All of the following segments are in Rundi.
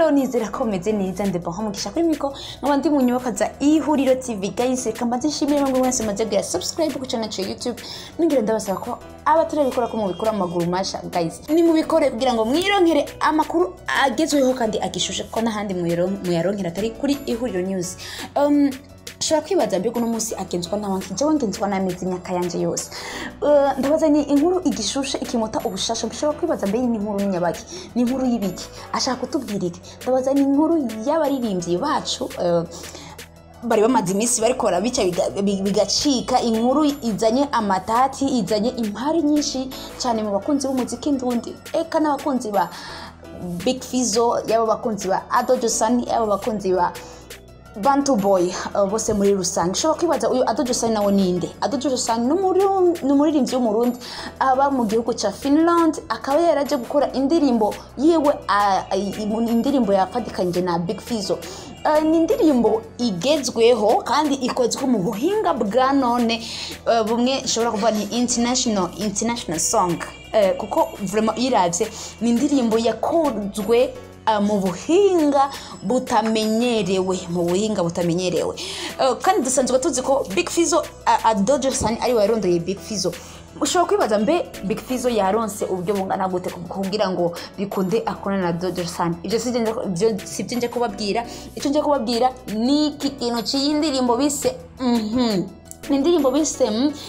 Hello nizera ko meze neza ndabahamugisha kuri miko nkabandi mu nyubako za Ihuriro TV guys kamaze nshimire ngo mwese maze gya subscribe ku channel ya YouTube ningira ndabasaba ko abaturabikora ko mu bikora amaguru masha guys ni mu bikore kugira ngo mwironkere amakuru agezweho kandi agishushe ko nahandi muyaronkera atari kuri Ihuriro News. Shaka kwibaza mbego no munsi agenzwa n'abantu je wangenzwa n'amezi imyaka yanje yose ndabaza ni inkuru igishushe ikimota ubushasha mbishaka kwibaza mbe ni inkuru nyabaki ni inkuru y'ibiki ashaka kutubwirira ndabaza ni inkuru y'abaririmbyi bacu bari bamaze iminsi bariko barabica bigacika inkuru izanye amatati izanye impari nyinshi cyane mu bakunzi b'umuziki ndundi eka n'abakunzi ba Big Fizzo yabo bakunzi ba JOSON yabo bakunzi ba Bantu boy bose muri rusange shaka kwibaza uyu JOSON nawo ninde JOSON n'umuririmbyi w'umurundi aba mu gihugu ca Finland akaba yaraje gukora indirimbo yewe indirimbo yafatikanye na Big Fizzo ni indirimbo igezweho kandi ikozwe mu buhinga bwa none bumwe shobora kuvuga ni international song kuko vraiment iravye ni indirimbo yakozwe mu buhinga butamenyerewe kandi dusanzwe tuzi ko Big Fizzo JOSON ari warondoye Big Fizzo ushobora kwibaza mbe Big Fizzo yaronse uburyo bungana gute kugira ngo bikunde akorana na JOSON ibyo sivyo nje kubabwira icyo nje kubabwira ni ikintu cy'indirimbo bise nindirimbo bise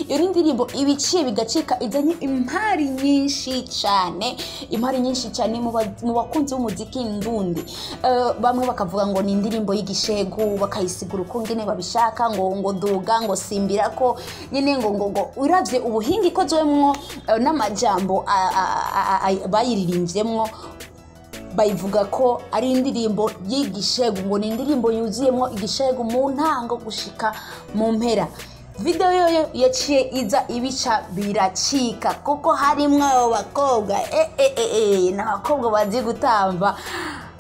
iyo nindirimbo ibiciye bigacika izanye impari nyinshi cyane mu bakunzi b'umuziki ndundi bamwe bakavuga ngo ni indirimbo y'igishegu bakayisigura uko ngene babishaka ngo duga ngo simbira ko nyene ngo uravye ubuhinga ikozwemwo n'amajambo bayiririmvyemwo bayivuga ko ari indirimbo y'igishegu ngo ni indirimbo yuzuyemwo igishegu mu ntango gushika mu mpera. Video yoyo yaciye iza ibica biracika kuko harimwe abakobwa n'abakobwa bazi gutamba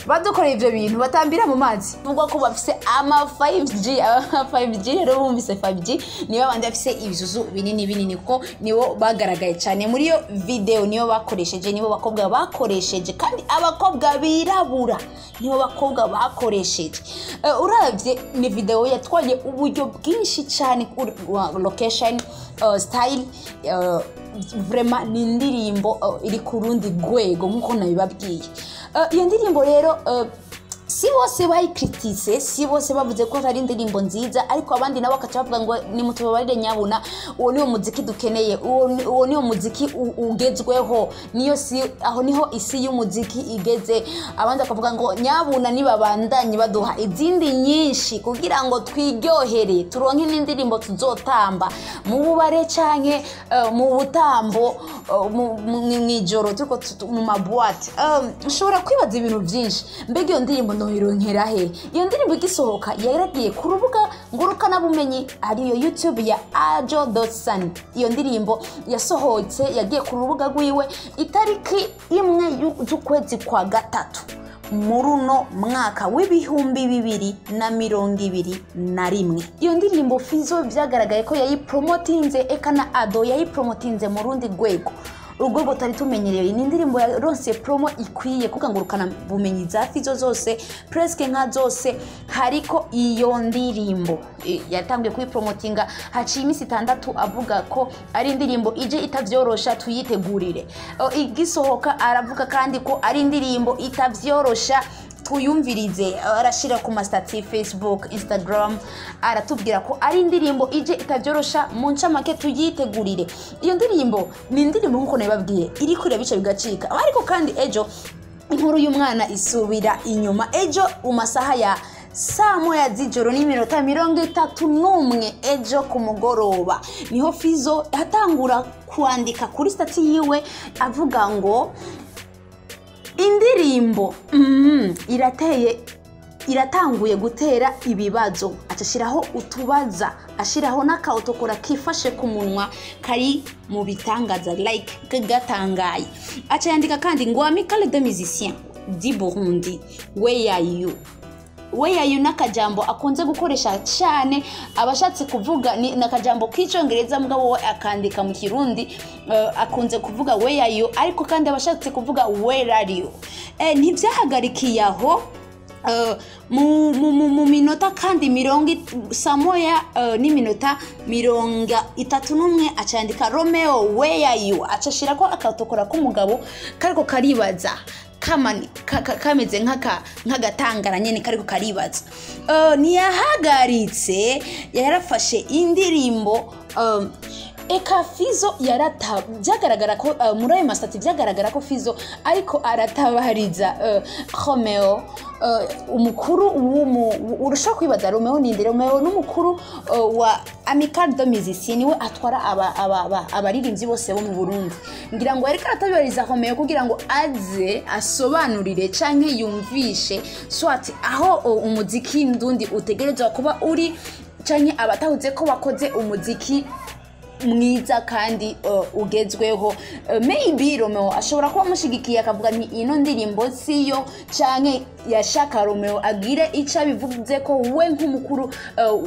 badukora ivyo bintu batambira mu mazi vuga ko bafise ama 5G rero bumvise 5G niyo bandi bafise ibizuzu binini ko nibo bagaragaye cyane muri yo video niyo bakoresheje nibo bakobwa bakoresheje kandi abakobwa birabura nibo bakobwa bakoresheje uravye ni video yatwaye uburyo bwinshi cyane location style vraiment ni indirimbo iri ku rundi rwego nkuko nabibabwiye iyo ndirimbo rero si bose bayikritise si bose bavuze ko ari indirimbo nziza ariko abandi nabo bakacavuga ngo ni mutubabarire nyabuna uwo niyo muziki dukeneye uwo niyo muziki ugezweho niyo si aho niho isi y'umuziki igeze abandi bakavuga ngo nyabuna nibabandanye baduha izindi nyinshi kugira ngo twiryohere turonke n'indirimbo tuzotamba mu bubare canke mu butambo mw'ijoro tuko mu maboîte ushobora kwibaza ibintu byinshi mbega iyo ndirimbo noyironkera he iyo ndirimbo igisohoka yaragiye ku rubuga ngurukana bumenyi ariyo YouTube ya JOSON iyo ndirimbo yasohotse yagiye ku rubuga rwiwe itariki imwe y'ukwezi kwa gatatu mu runo mwaka w'ibihumbi 2021 iyo ndirimbo Fizzo byagaragaye ko yayipromotinze eka na yayipromotinze mu rundi rwego urwego tari tumenyereye ni indirimbo yaronse promo ikwiye kugangurukana bumenyi za Fizzo zose presque nka zose hariko iyo ndirimbo yatangiye kuyipromotinga haciye imisi 6 avuga ko ari indirimbo ije itavyorosha tuyitegurire igisohoka aravuga kandi ko ari indirimbo itavyorosha tuyumvirize arashira ku mastati Facebook Instagram aratubwira ko ari indirimbo ije itavyorosha mu ncamake tuyitegurire iyo ndirimbo ni indirimbo nkuko nabibabwiye iri kure bica bigacika ariko kandi ejo inkuru y'umwana isubira inyuma ejo umasaha ya saa moya z'ijoro n'iminota 31 ejo ku mugoroba niho Fizzo atangura kwandika kuri stati yiwe avuga ngo indirimbo iratanguye gutera ibibazo acashiraho utubaza ashiraho n'akautokora kifashe ku munwa kari mu bitangaza like gatangaye aca yandika kandi ngo amicale de musiciens du Burundi where are you nakajambo akunze gukoresha cyane abashatse kuvuga ni nakajambo k'icyongereza mugabo we akandika mu kirundi akunze kuvuga where are you ariko kandi abashatse kuvuga where are you ntibyahagarikiye aho mu minota kandi samoya n'iminota 31 acandika Romeo where are you, acashira ko akatokora k'umugabo kariko karibaza kameze nk'agatangara nyene kariko karibaza. Ntiyahagaritse, yarafashe indirimbo eka Fizzo byagaragara ko muri ayo masitati byagaragara ko Fizzo ariko aratabariza ROMEO, umukuru urusha kwibaza ROMEO ninde. ROMEO n'umukuru wa Amical de Musiciens, niwe atwara abaririmbyi bose bo mu Burundi. Ngira ngo ariko aratabariza ROMEO kugira ngo aze asobanurire canke yumvishe swati aho umuziki ndundi utegerezwa kuba uri, canke abatahuze ko bakoze umuziki mwiza kandi ugezweho. Maybe ROMEO ashobora kuba mushigikiye akavuga nti ino ndirimbo siyo, canke yashaka ROMEO agire ica bivuze ko we nk'umukuru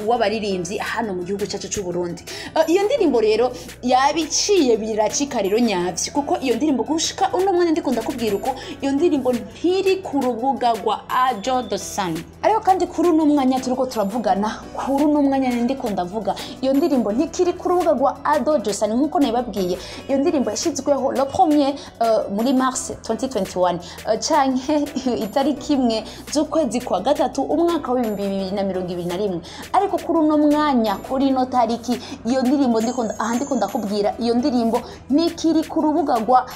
w'abaririmbyi hano mu gihugu cyacu cy'u Burundi. Iyo ndirimbo rero yabiciye biracika rero nyavye, kuko iyo ndirimbo gushika uno mwanya ndikunda kubwira uko iyo ndirimbo ntiri ku rubuga rwa JOSON. Ariko kandi kuri uno mwanya turiko turavugana, kuri uno mwanya ndikunda vuga iyo ndirimbo ntikiri ku rubuga rwa JOSON nkuko nababwiye. Iyo ndirimbo yashizweho le premier muri mars 2021 canke itariki z'ukwezi kwa gatatu umwaka wa 2021. Ariko kuri uno mwanya, kuri no tariki, iyo ndirimbo ndikunda kubwira iyo ndirimbo nikiri ku rubuga rwa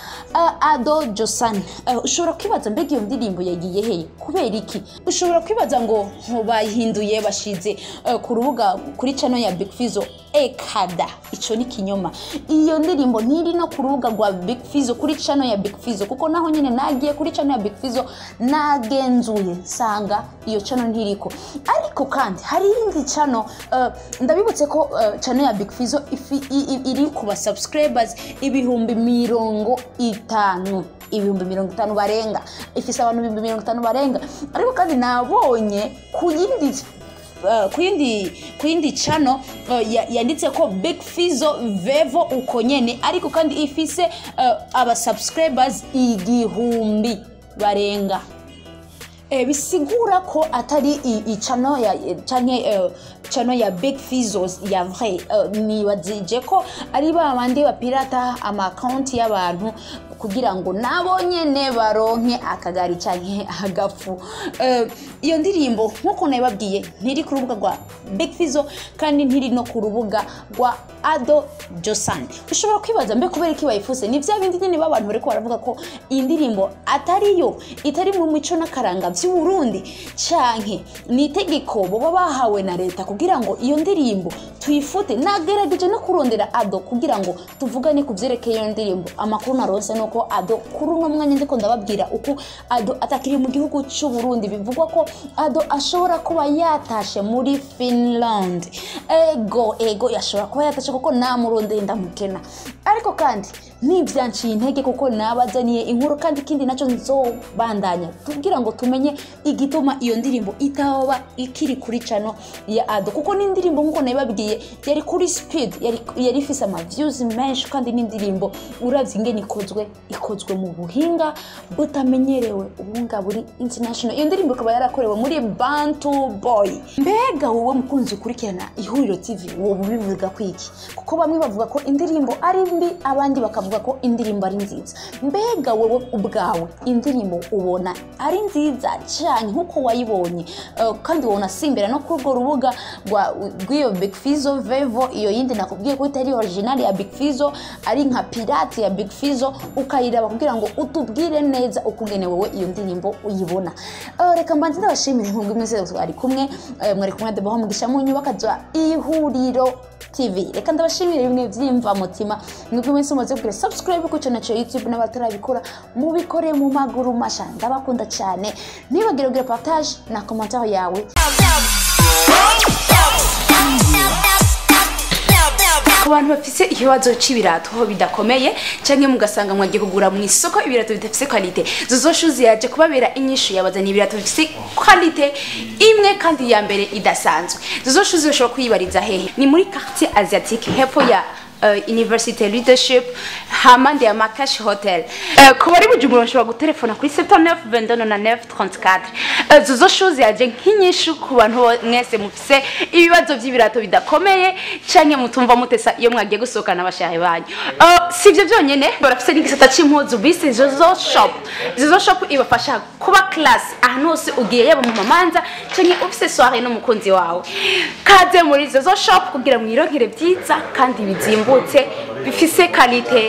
JOSON. Ushobora kwibaza mbega iyo ndirimbo yagiye hehe, kubera iki? Ushobora kwibaza ngo bayihinduye bashize ku rubuga kuri channel ya Big Fizzo. Ekada, ico ni kinyoma. Iyo ndirimbo ntiri no ku rubuga rwa Big Fizzo kuri channel ya Big Fizzo, kuko naho nyine nagiye kuri channel ya Big Fizzo nagenzuye sanga iyo channel ntiriko. Ariko kandi hari indi channel ndabibutse ko channel ya Big Fizzo iri ku ba subscribers ibihumbi 50 barenga, ifise abantu 50 barenga. Ariko kandi nabonye kuyindi channel yanditse ko Big Fizzo Vevo uko nyene, ariko kandi ifise aba subscribers 1000 barenga. Bisigura ko atari channel ya Big Fizzo ya vrai. Nibaje ko ari babandi bapirata ama account y'abantu kugira ngo nabo nyene baronke akagari canke agafu. Iyo ndirimbo nkuko nababwiye ntiri ku rubuga rwa Big Fizzo kandi ntiri no ku rubuga rwa JOSON. Ushobora kwibaza mbe kubera iki bayifuse? Ni vya bindi nyene babantu bariko baravuga ko indirimbo itari mu mico n'akaranga by'u Burundi, canke ni itegeko boba bahawe na leta kugira ngo iyo ndirimbo tuyifute. Nagerageje no kurondera kugira ngo tuvugane kuvyerekeye iyo ndirimbo. Amakuru naronse nuko kuri uno mwanya ndiko ndababwira uko atakiri mu gihugu cy'u Burundi. Bivugwa ko ashobora kuba yatashe muri Finland. Ego yashobora kuba yatashe kuko namurondeye ndamukena. Ariko kandi nivyanciye intege kuko nabazaniye inkuru, kandi kindi naco nzobandanya kugira ngo tumenye igituma iyo ndirimbo itaba ikiri kuri channel ya kuko ni indirimbo nkuko nababwiye yari kuri speed, yari ifise ama views menshi, kandi ni indirimbo uravye ingene ikozwe mu buhinga butamenyerewe, ubuhinga buri international. Iyo ndirimbo ikaba yarakorewe muri Bantu Boy. Mbega wowe mukunzi ukurikirana Ihuriro TV wowe bivuga kwiki? Kuko bamwe bavuga ko indirimbo ari mbi, abandi bakavuga ko indirimbo ari nziza. Mbega wowe ubwawe indirimbo ubona ari nziza cyane nkuko wayibonye? Kandi wona simbera no kurwo rubuga rw'iyo Big Fizzo Vevo, iyo yindi nakubwiye ko itari original ya Big Fizzo, ari nka pirate ya Big Fizzo, ukayiraba kugira ngo utubwire neza ukungene wowe iyo ndirimbo uyibona. Reka mbanze ndabashimire nk'ubwo mwese twari kumwe, mwari kumwe Diplome mugisha mu nyubaka za Ihuriro TV. Reka ndabashimire bimwe byimva mutima, mwebwe mwese muze kugira subscribe ku channel ya YouTube n'abatarabikora mubikore mu maguru masha. Ndabakunda cyane, nibagire kugira partage na commentaire yawe. Ku bantu bafise ikibazo c'ibirato bidakomeye canke mugasanga mwagiye kugura mu isoko ibirato bidafise quality, zozoshuzi yaje kubabera inyishu yabazani ibirato bifise quality imwe kandi ya mbere idasanzwe. Zozoshuzi bashobora kwibariza hehe? Ni muri quartier asiatique hepfo ya university leadership hamande ya makashi hotel ko bari bujumbura nshobora gutelefona kuri 792934 zozo shoes yaje nkinyishu ku bantu mwese mufise ibibazo by'ibirato bidakomeye canke mutumva mutesa iyo mwagiye gusokana abashahe banyu sivyo byonyene barafise n'igisata c'impuzu bise zozo shop ibafasha kuba class ahantu hose ugiye yaba mu mamanza canke ufise soirée n'umukunzi wawe kaze muri zozo shop kugira mwironkere byiza kandi bizimbutse bifise qualité